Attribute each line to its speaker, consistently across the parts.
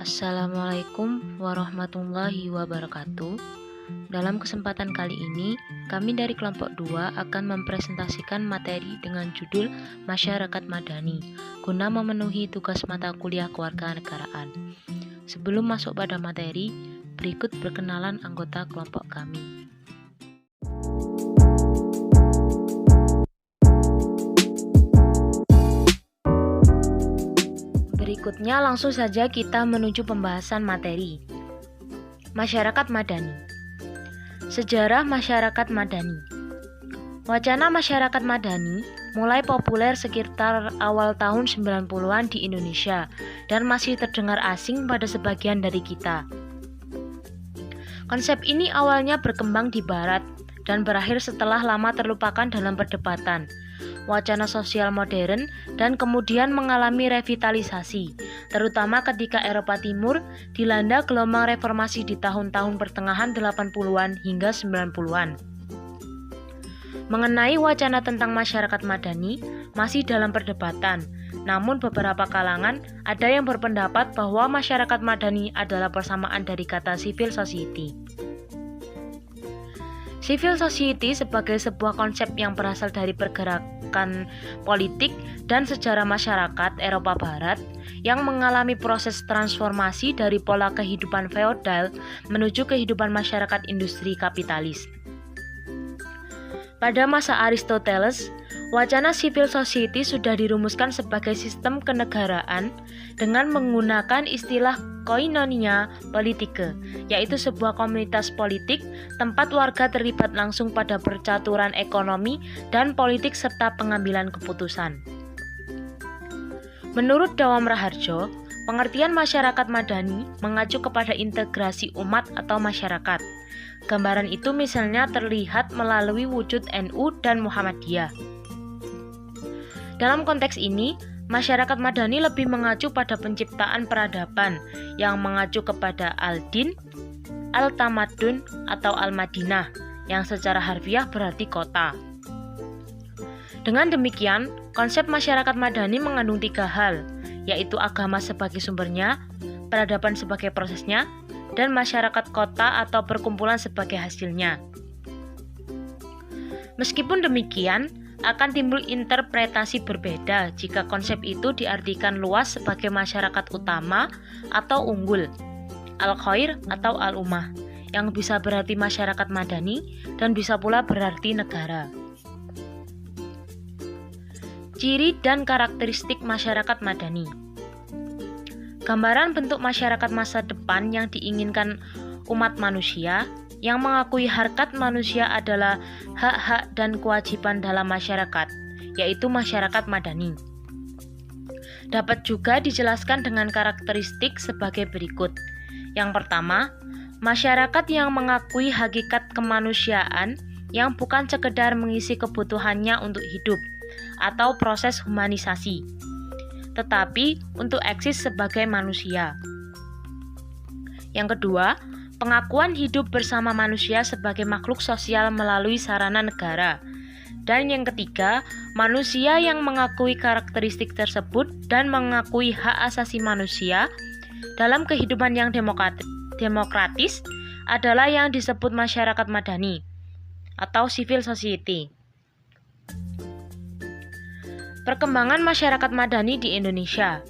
Speaker 1: Assalamualaikum warahmatullahi wabarakatuh. Dalam kesempatan kali ini, kami dari kelompok 2 akan mempresentasikan materi dengan judul Masyarakat Madani, guna memenuhi tugas mata kuliah kewarganegaraan. Sebelum masuk pada materi, berikut perkenalan anggota kelompok kami. Berikutnya langsung saja kita menuju pembahasan materi. Masyarakat Madani. Sejarah masyarakat Madani. Wacana masyarakat Madani mulai populer sekitar awal tahun 90-an di Indonesia dan masih terdengar asing pada sebagian dari kita. Konsep ini awalnya berkembang di barat dan berakhir setelah lama terlupakan dalam perdebatan, wacana sosial modern, dan kemudian mengalami revitalisasi, terutama ketika Eropa Timur dilanda gelombang reformasi di tahun-tahun pertengahan 80-an hingga 90-an. Mengenai wacana tentang masyarakat Madani masih dalam perdebatan, namun beberapa kalangan ada yang berpendapat bahwa masyarakat Madani adalah persamaan dari kata civil society. Civil society sebagai sebuah konsep yang berasal dari pergerakan politik dan sejarah masyarakat Eropa Barat yang mengalami proses transformasi dari pola kehidupan feodal menuju kehidupan masyarakat industri kapitalis. Pada masa Aristoteles, wacana civil society sudah dirumuskan sebagai sistem kenegaraan dengan menggunakan istilah koinonia politika, yaitu sebuah komunitas politik tempat warga terlibat langsung pada percaturan ekonomi dan politik serta pengambilan keputusan. Menurut Dawam Raharjo, pengertian masyarakat Madani mengacu kepada integrasi umat atau masyarakat. Gambaran itu misalnya terlihat melalui wujud NU dan Muhammadiyah. Dalam konteks ini, masyarakat Madani lebih mengacu pada penciptaan peradaban yang mengacu kepada Al-Din, Al-Tamadun, atau Al-Madinah, yang secara harfiah berarti kota. Dengan demikian, konsep masyarakat Madani mengandung 3 hal, yaitu agama sebagai sumbernya, peradaban sebagai prosesnya, dan masyarakat kota atau perkumpulan sebagai hasilnya. Meskipun demikian, akan timbul interpretasi berbeda jika konsep itu diartikan luas sebagai masyarakat utama atau unggul, al-khair atau al-ummah, yang bisa berarti masyarakat madani dan bisa pula berarti negara. Ciri dan karakteristik masyarakat madani. Gambaran bentuk masyarakat masa depan yang diinginkan umat manusia yang mengakui harkat manusia adalah hak-hak dan kewajiban dalam masyarakat, yaitu masyarakat madani. Dapat juga dijelaskan dengan karakteristik sebagai berikut. Yang pertama, masyarakat yang mengakui hakikat kemanusiaan yang bukan sekedar mengisi kebutuhannya untuk hidup atau proses humanisasi, tetapi untuk eksis sebagai manusia. Yang kedua, pengakuan hidup bersama manusia sebagai makhluk sosial melalui sarana negara. Dan yang ketiga, manusia yang mengakui karakteristik tersebut dan mengakui hak asasi manusia dalam kehidupan yang demokratis adalah yang disebut masyarakat madani atau civil society. Perkembangan masyarakat madani di Indonesia.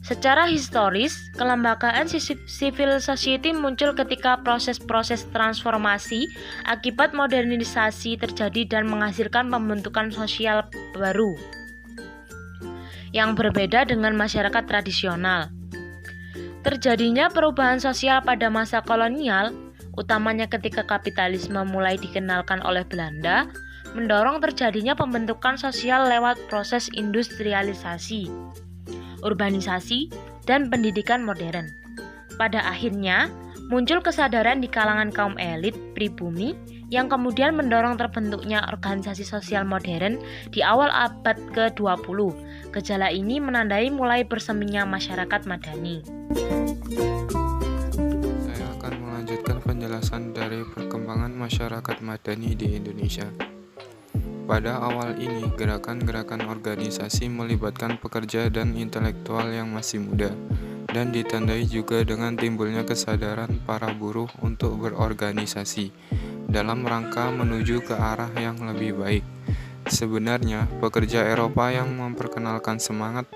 Speaker 1: Secara historis, kelembagaan civil society muncul ketika proses-proses transformasi akibat modernisasi terjadi dan menghasilkan pembentukan sosial baru yang berbeda dengan masyarakat tradisional. Terjadinya perubahan sosial pada masa kolonial, utamanya ketika kapitalisme mulai dikenalkan oleh Belanda, mendorong terjadinya pembentukan sosial lewat proses industrialisasi, urbanisasi, dan pendidikan modern. Pada akhirnya, muncul kesadaran di kalangan kaum elit pribumi yang kemudian mendorong terbentuknya organisasi sosial modern di awal abad ke-20. Gejala ini menandai mulai berseminya masyarakat madani.
Speaker 2: Saya akan melanjutkan penjelasan dari perkembangan masyarakat madani di Indonesia. Pada awal ini, gerakan-gerakan organisasi melibatkan pekerja dan intelektual yang masih muda, dan ditandai juga dengan timbulnya kesadaran para buruh untuk berorganisasi dalam rangka menuju ke arah yang lebih baik. Sebenarnya, pekerja Eropa yang memperkenalkan semangat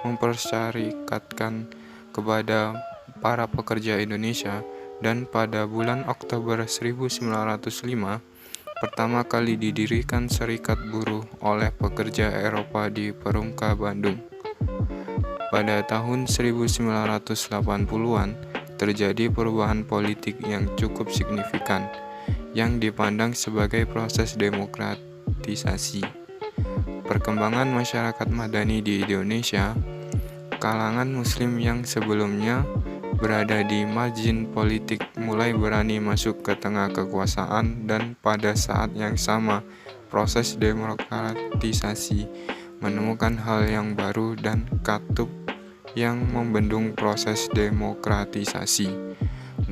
Speaker 2: mempersyarikatkan kepada para pekerja Indonesia, dan pada bulan Oktober 1905 pertama kali didirikan Serikat Buruh oleh pekerja Eropa di Perumka, Bandung. Pada tahun 1980-an terjadi perubahan politik yang cukup signifikan yang dipandang sebagai proses demokratisasi. Perkembangan masyarakat madani di Indonesia, kalangan muslim yang sebelumnya berada di margin politik mulai berani masuk ke tengah kekuasaan, dan pada saat yang sama proses demokratisasi menemukan hal yang baru dan katup yang membendung proses demokratisasi.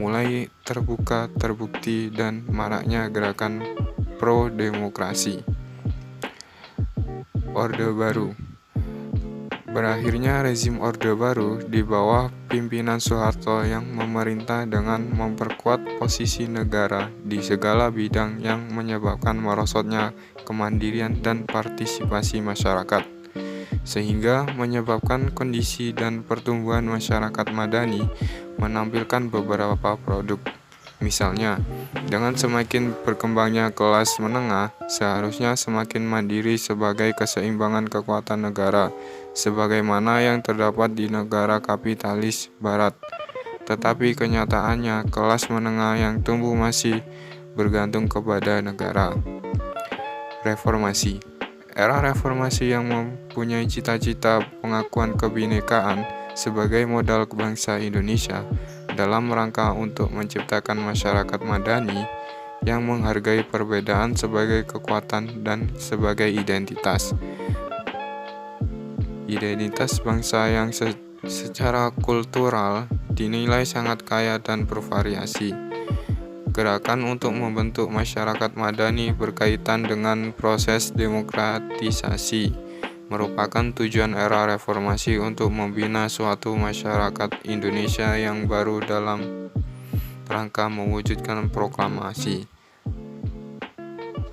Speaker 2: Mulai terbuka terbukti dan maraknya gerakan pro-demokrasi. Orde Baru. Berakhirnya rezim Orde Baru di bawah pimpinan Soeharto yang memerintah dengan memperkuat posisi negara di segala bidang yang menyebabkan merosotnya kemandirian dan partisipasi masyarakat, sehingga menyebabkan kondisi dan pertumbuhan masyarakat madani menampilkan beberapa produk. Misalnya, dengan semakin berkembangnya kelas menengah, seharusnya semakin mandiri sebagai keseimbangan kekuatan negara, sebagaimana yang terdapat di negara kapitalis barat. Tetapi kenyataannya, kelas menengah yang tumbuh masih bergantung kepada negara. Reformasi. Era reformasi yang mempunyai cita-cita pengakuan kebinekaan sebagai modal bangsa Indonesia dalam rangka untuk menciptakan masyarakat madani yang menghargai perbedaan sebagai kekuatan dan sebagai identitas. Identitas bangsa yang secara kultural dinilai sangat kaya dan bervariasi. Gerakan untuk membentuk masyarakat madani berkaitan dengan proses demokratisasi merupakan tujuan era reformasi untuk membina suatu masyarakat Indonesia yang baru dalam rangka mewujudkan proklamasi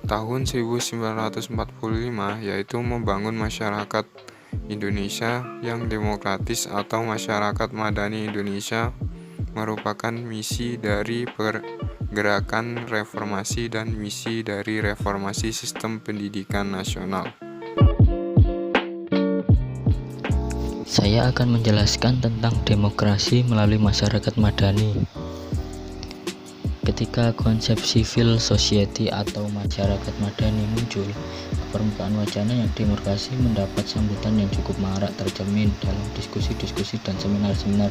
Speaker 2: tahun 1945, yaitu membangun masyarakat Indonesia yang demokratis atau masyarakat madani Indonesia, merupakan misi dari pergerakan reformasi dan misi dari reformasi sistem pendidikan nasional.
Speaker 3: Saya akan menjelaskan tentang demokrasi melalui masyarakat madani. Ketika konsep civil society atau masyarakat madani muncul ke permukaan, wacana yang demokrasi mendapat sambutan yang cukup marak tercermin dalam diskusi-diskusi dan seminar-seminar,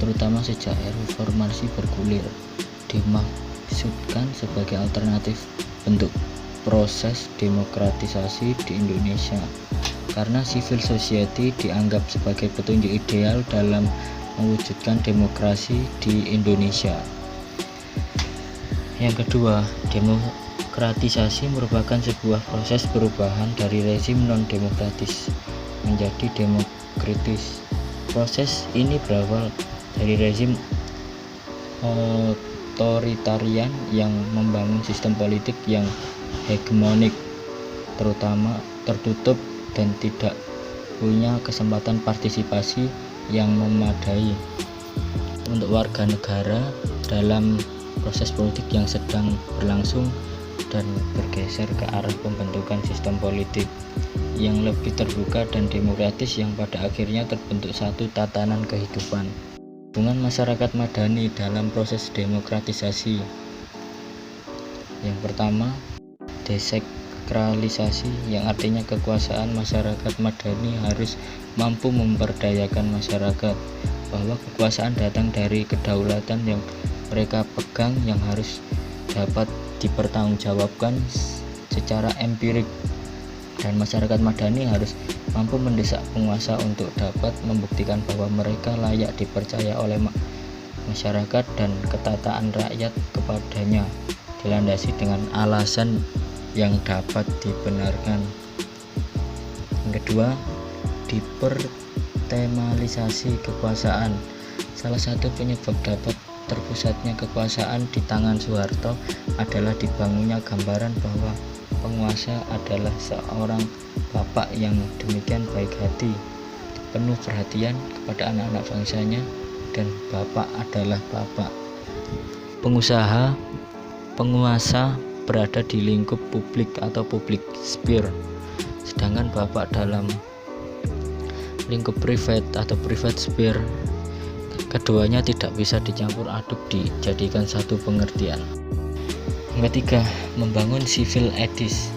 Speaker 3: terutama sejak reformasi bergulir. Dimaksudkan sebagai alternatif bentuk proses demokratisasi di Indonesia, karena civil society dianggap sebagai petunjuk ideal dalam mewujudkan demokrasi di Indonesia. Yang kedua, demokratisasi merupakan sebuah proses perubahan dari rezim non-demokratis menjadi demokratis. Proses ini berawal dari rezim otoritarian yang membangun sistem politik yang hegemonik, terutama tertutup dan tidak punya kesempatan partisipasi yang memadai untuk warga negara dalam proses politik yang sedang berlangsung, dan bergeser ke arah pembentukan sistem politik yang lebih terbuka dan demokratis yang pada akhirnya terbentuk satu tatanan kehidupan. Hubungan masyarakat madani dalam proses demokratisasi. Yang pertama, desentralisasi, yang artinya kekuasaan masyarakat madani harus mampu memberdayakan masyarakat, bahwa kekuasaan datang dari kedaulatan yang mereka pegang yang harus dapat dipertanggungjawabkan secara empirik, dan masyarakat madani harus mampu mendesak penguasa untuk dapat membuktikan bahwa mereka layak dipercaya oleh masyarakat dan ketataan rakyat kepadanya dilandasi dengan alasan yang dapat dibenarkan. Yang kedua, dipertemalisasi kekuasaan, Salah satu penyebab dapat terpusatnya kekuasaan di tangan Soeharto adalah dibangunnya gambaran bahwa penguasa adalah seorang bapak yang demikian baik hati, penuh perhatian kepada anak-anak bangsanya, dan bapak adalah bapak. Penguasa berada di lingkup publik atau public sphere, sedangkan bapak dalam lingkup private atau private sphere. Keduanya tidak bisa dicampur aduk, dijadikan satu pengertian. Yang ketiga, membangun civil ethics.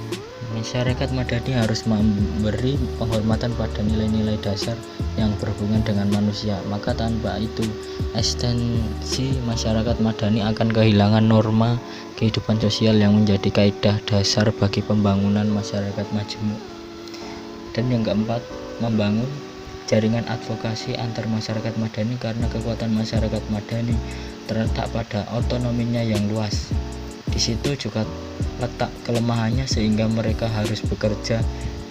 Speaker 3: Masyarakat Madani harus memberi penghormatan pada nilai-nilai dasar yang berhubungan dengan manusia, maka tanpa itu eksistensi masyarakat Madani akan kehilangan norma kehidupan sosial yang menjadi kaidah dasar bagi pembangunan masyarakat majemuk. Dan yang keempat, membangun jaringan advokasi antar masyarakat Madani, karena kekuatan masyarakat Madani terletak pada otonominya yang luas. Di situ juga letak kelemahannya, sehingga mereka harus bekerja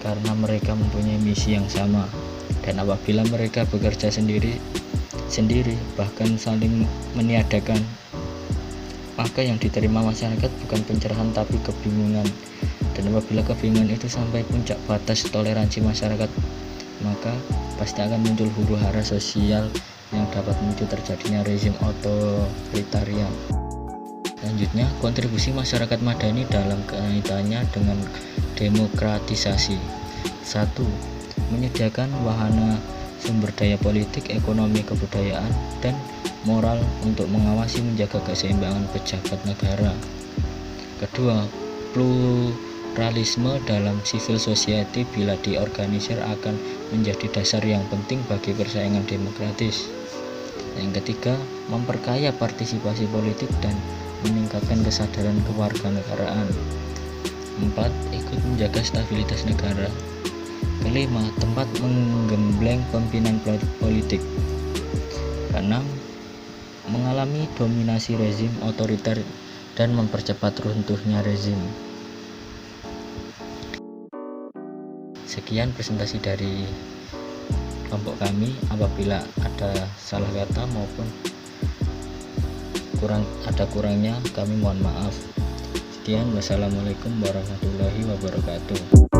Speaker 3: karena mereka mempunyai misi yang sama. Dan apabila mereka bekerja sendiri bahkan saling meniadakan, maka yang diterima masyarakat bukan pencerahan tapi kebingungan. Dan apabila kebingungan itu sampai puncak batas toleransi masyarakat, maka pasti akan muncul huru-hara sosial yang dapat memicu terjadinya rezim otoritarian. Selanjutnya, kontribusi masyarakat Madani dalam kaitannya dengan demokratisasi. 1. Menyediakan wahana sumber daya politik, ekonomi, kebudayaan, dan moral untuk mengawasi menjaga keseimbangan pejabat negara. Kedua, pluralisme dalam civil society bila diorganisir akan menjadi dasar yang penting bagi persaingan demokratis. Yang ketiga, memperkaya partisipasi politik dan meningkatkan kesadaran kewarganegaraan. 4. Ikut menjaga stabilitas negara. Kelima, tempat menggembleng pimpinan politik. 6. Mengalami dominasi rezim otoriter dan mempercepat runtuhnya rezim. Sekian presentasi dari kelompok kami. Apabila ada salah kata maupun kurangnya, kami mohon maaf. Sekian, wassalamualaikum warahmatullahi wabarakatuh.